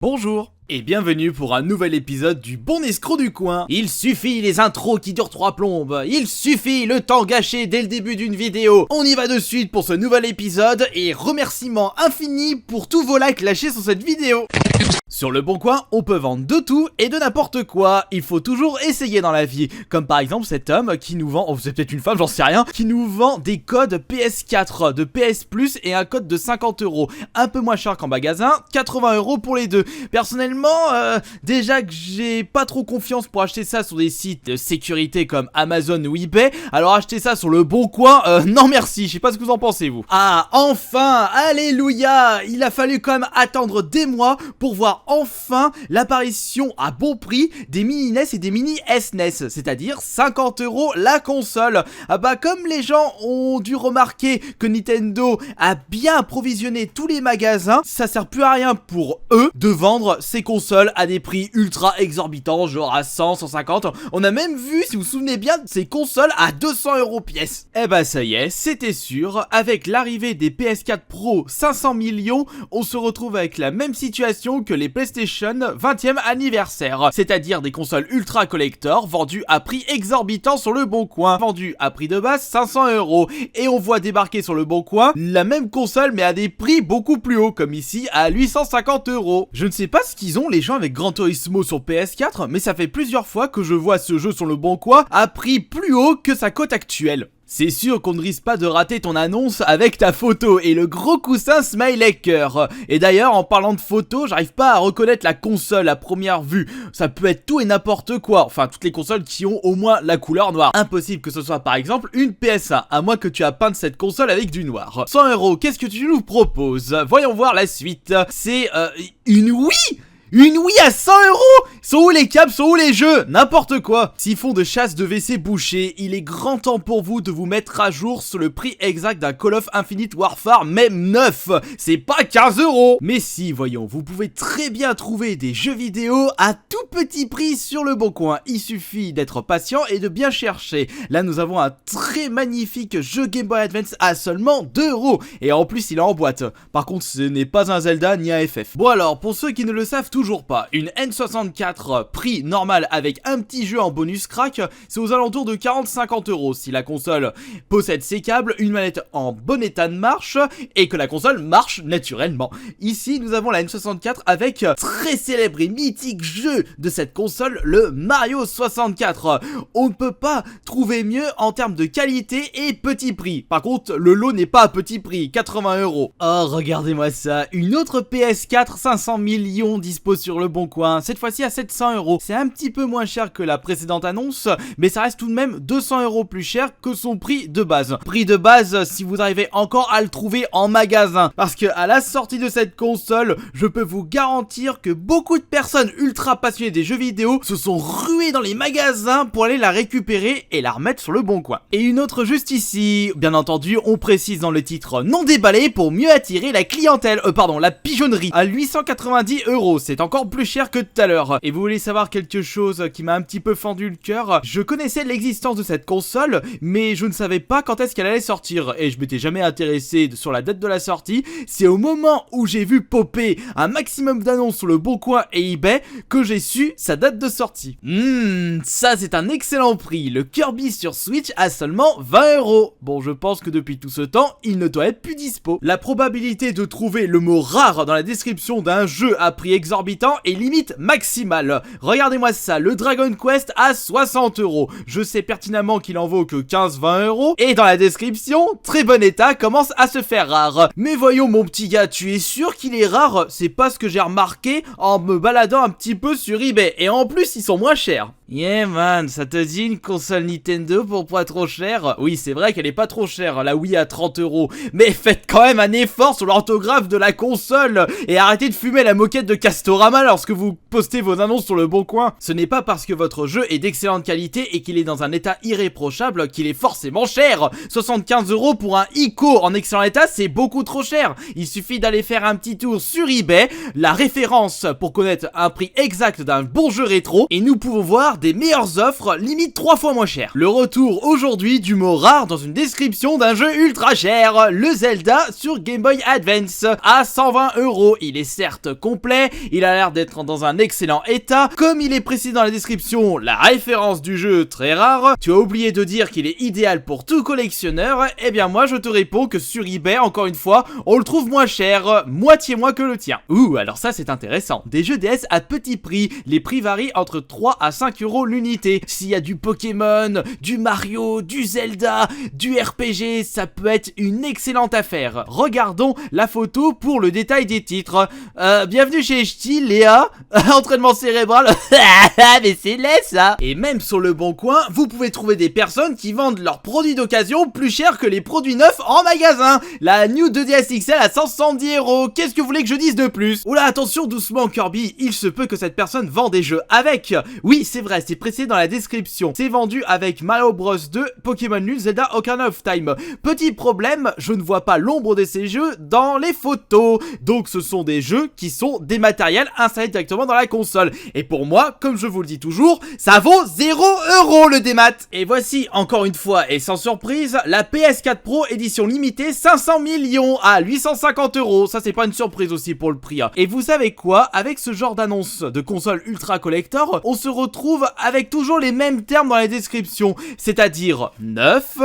Bonjour et bienvenue pour un nouvel épisode du bon escroc du coin. Il suffit les intros qui durent 3 plombes, il suffit le temps gâché dès le début d'une vidéo. On y va de suite pour ce nouvel épisode et remerciements infinis pour tous vos likes lâchés sur cette vidéo. Sur le bon coin, on peut vendre de tout et de n'importe quoi. Il faut toujours essayer dans la vie. Comme par exemple cet homme qui nous vend, c'est peut-être une femme, j'en sais rien, qui nous vend des codes PS4 de PS Plus et un code de 50€. Un peu moins cher qu'en magasin, 80€ pour les deux. Personnellement, déjà que j'ai pas trop confiance pour acheter ça sur des sites de sécurité comme Amazon ou eBay, alors acheter ça sur le bon coin, non merci, je sais pas ce que vous en pensez vous. Ah, enfin, alléluia, il a fallu quand même attendre des mois pour voir enfin l'apparition à bon prix des mini NES et des mini SNES, c'est-à-dire 50€ la console. Ah bah comme les gens ont dû remarquer que Nintendo a bien approvisionné tous les magasins, ça sert plus à rien pour eux de vendre ces consoles à des prix ultra exorbitants, genre à 100, 150. On a même vu, si vous vous souvenez bien, ces consoles à 200€ pièce. Eh bah ça y est, c'était sûr, avec l'arrivée des PS4 Pro 500 millions, on se retrouve avec la même situation que les PlayStation 20e anniversaire, c'est-à-dire des consoles ultra collector vendues à prix exorbitant sur le bon coin, vendues à prix de base 500€, et on voit débarquer sur le bon coin la même console mais à des prix beaucoup plus hauts, comme ici à 850€. Je ne sais pas ce qu'ils ont les gens avec Gran Turismo sur PS4, mais ça fait plusieurs fois que je vois ce jeu sur le bon coin à prix plus haut que sa cote actuelle. C'est sûr qu'on ne risque pas de rater ton annonce avec ta photo et le gros coussin smiley cœur. Et d'ailleurs, en parlant de photo, j'arrive pas à reconnaître la console à première vue. Ça peut être tout et n'importe quoi, enfin toutes les consoles qui ont au moins la couleur noire. Impossible que ce soit par exemple une PS1, à moins que tu aies peint cette console avec du noir. 100€, qu'est-ce que tu nous proposes? Voyons voir la suite. C'est une Wii! Une Wii à 100€! Sont où les câbles? Sont où les jeux? N'importe quoi! S'ils font de chasse de WC bouchés, il est grand temps pour vous de vous mettre à jour sur le prix exact d'un Call of Infinite Warfare, même neuf! C'est pas 15€! Mais si, voyons, vous pouvez très bien trouver des jeux vidéo à tout petit prix sur le bon coin. Il suffit d'être patient et de bien chercher. Là, nous avons un très magnifique jeu Game Boy Advance à seulement 2€. Et en plus, il est en boîte. Par contre, ce n'est pas un Zelda ni un FF. Bon alors, pour ceux qui ne le savent toujours pas, une N64 prix normal avec un petit jeu en bonus crack, c'est aux alentours de 40-50€ si la console possède ses câbles, une manette en bon état de marche et que la console marche naturellement. Ici nous avons la N64 avec très célèbre et mythique jeu de cette console, le Mario 64. On ne peut pas trouver mieux en termes de qualité et petit prix. Par contre le lot n'est pas à petit prix, 80€. Oh regardez-moi ça, une autre PS4 500 millions dispose sur le bon coin, cette fois-ci à 700€. C'est un petit peu moins cher que la précédente annonce, mais ça reste tout de même 200€ plus cher que son prix de base. Prix de base si vous arrivez encore à le trouver en magasin, parce que à la sortie de cette console, je peux vous garantir que beaucoup de personnes ultra passionnées des jeux vidéo se sont ruées dans les magasins pour aller la récupérer et la remettre sur le bon coin. Et une autre juste ici, bien entendu, on précise dans le titre non déballé pour mieux attirer la clientèle, la pigeonnerie, à 890€. C'est encore plus cher que tout à l'heure. Et vous voulez savoir quelque chose qui m'a un petit peu fendu le cœur? Je connaissais l'existence de cette console, mais je ne savais pas quand est-ce qu'elle allait sortir, et je m'étais jamais intéressé sur la date de la sortie. C'est au moment où j'ai vu popper un maximum d'annonces sur le Bon Coin et eBay que j'ai su sa date de sortie. Ça c'est un excellent prix, le Kirby sur Switch à seulement 20€. Bon, je pense que depuis tout ce temps, il ne doit être plus dispo. La probabilité de trouver le mot rare dans la description d'un jeu à prix exorbitant est limite maximale. Regardez-moi ça, le Dragon Quest à 60€. Je sais pertinemment qu'il en vaut que 15-20€. Et dans la description, très bon état commence à se faire rare. Mais voyons mon petit gars, tu es sûr qu'il est rare? C'est pas ce que j'ai remarqué en me baladant un petit peu sur eBay. Et en plus, ils sont moins chers. Yeah man, ça te dit une console Nintendo pour pas trop cher? Oui, c'est vrai qu'elle est pas trop chère, la Wii à 30€. Mais faites quand même un effort sur l'orthographe de la console et arrêtez de fumer la moquette de Castorama lorsque vous postez vos annonces sur le Bon Coin. Ce n'est pas parce que votre jeu est d'excellente qualité et qu'il est dans un état irréprochable qu'il est forcément cher. 75€ pour un ICO en excellent état, c'est beaucoup trop cher. Il suffit d'aller faire un petit tour sur eBay, la référence pour connaître un prix exact d'un bon jeu rétro, et nous pouvons voir des meilleures offres, limite 3 fois moins cher. Le retour aujourd'hui du mot rare dans une description d'un jeu ultra cher, le Zelda sur Game Boy Advance à 120 €. Il est certes complet, il a l'air d'être dans un excellent état, comme il est précisé dans la description, la référence du jeu très rare. Tu as oublié de dire qu'il est idéal pour tout collectionneur, et bien moi je te réponds que sur eBay, encore une fois, on le trouve moins cher, moitié moins que le tien. Ouh, alors ça c'est intéressant. Des jeux DS à petit prix, les prix varient entre 3 à 5 € l'unité. S'il y a du Pokémon, du Mario, du Zelda, du RPG, ça peut être une excellente affaire. Regardons la photo pour le détail des titres. Bienvenue chez HT, Léa, entraînement cérébral, mais c'est laid ça. Et même sur le bon coin, vous pouvez trouver des personnes qui vendent leurs produits d'occasion plus cher que les produits neufs en magasin. La New 2DS XL à 170 €. Qu'est-ce que vous voulez que je dise de plus? Oula, attention doucement Kirby, il se peut que cette personne vend des jeux avec. Oui, c'est vrai, c'est précisé dans la description. C'est vendu avec Mario Bros 2, Pokémon Lune, Zelda Ocarina of Time. Petit problème, je ne vois pas l'ombre de ces jeux dans les photos. Donc ce sont des jeux qui sont dématériels installés directement dans la console. Et pour moi, comme je vous le dis toujours, ça vaut 0 € le démat. Et voici encore une fois et sans surprise, la PS4 Pro édition limitée 500 millions à 850 €. Ça c'est pas une surprise aussi pour le prix. Et vous savez quoi? Avec ce genre d'annonce de console ultra collector, on se retrouve avec toujours les mêmes termes dans la description, c'est-à-dire neuf,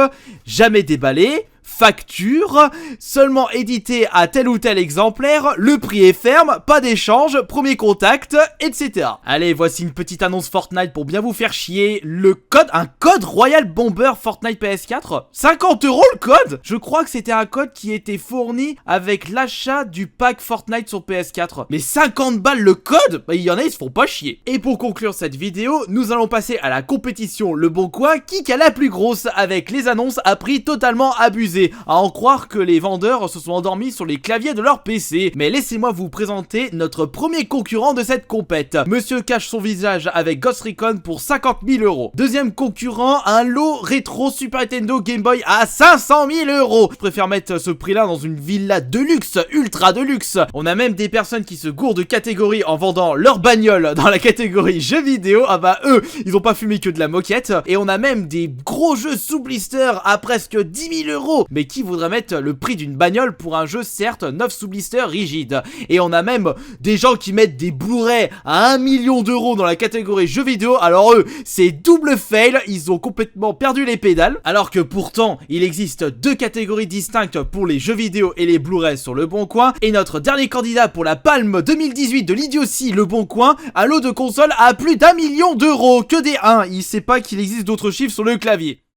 jamais déballé, facture, seulement édité à tel ou tel exemplaire, le prix est ferme, pas d'échange, premier contact, etc. Allez, voici une petite annonce Fortnite pour bien vous faire chier. Le code, un code Royal Bomber Fortnite PS4, 50 € le code. Je crois que c'était un code qui était fourni avec l'achat du pack Fortnite sur PS4. Mais 50 balles le code, bah il y en a, ils se font pas chier. Et pour conclure cette vidéo, nous allons passer à la compétition Le Bon Coin, qui a la plus grosse avec les annonces à prix totalement abusés. À en croire que les vendeurs se sont endormis sur les claviers de leur PC. Mais laissez-moi vous présenter notre premier concurrent de cette compète. Monsieur cache son visage avec Ghost Recon pour 50 000 €. Deuxième concurrent, un lot rétro Super Nintendo Game Boy à 500 000 €. Je préfère mettre ce prix là dans une villa de luxe, ultra de luxe. On a même des personnes qui se gourent de catégorie en vendant leur bagnole dans la catégorie jeux vidéo. Ah bah eux, ils ont pas fumé que de la moquette. Et on a même des gros jeux sous blister à presque 10 000 €. Mais qui voudrait mettre le prix d'une bagnole pour un jeu certes neuf sous blister rigide? Et on a même des gens qui mettent des Blu-ray à 1 million € dans la catégorie jeux vidéo. Alors eux, c'est double fail, ils ont complètement perdu les pédales. Alors que pourtant, il existe deux catégories distinctes pour les jeux vidéo et les Blu-ray sur Le Bon Coin. Et notre dernier candidat pour la palme 2018 de l'idiotie Le Bon Coin, un lot de console à plus d'1 million €. Que des 1, il sait pas qu'il existe d'autres chiffres sur le clavier.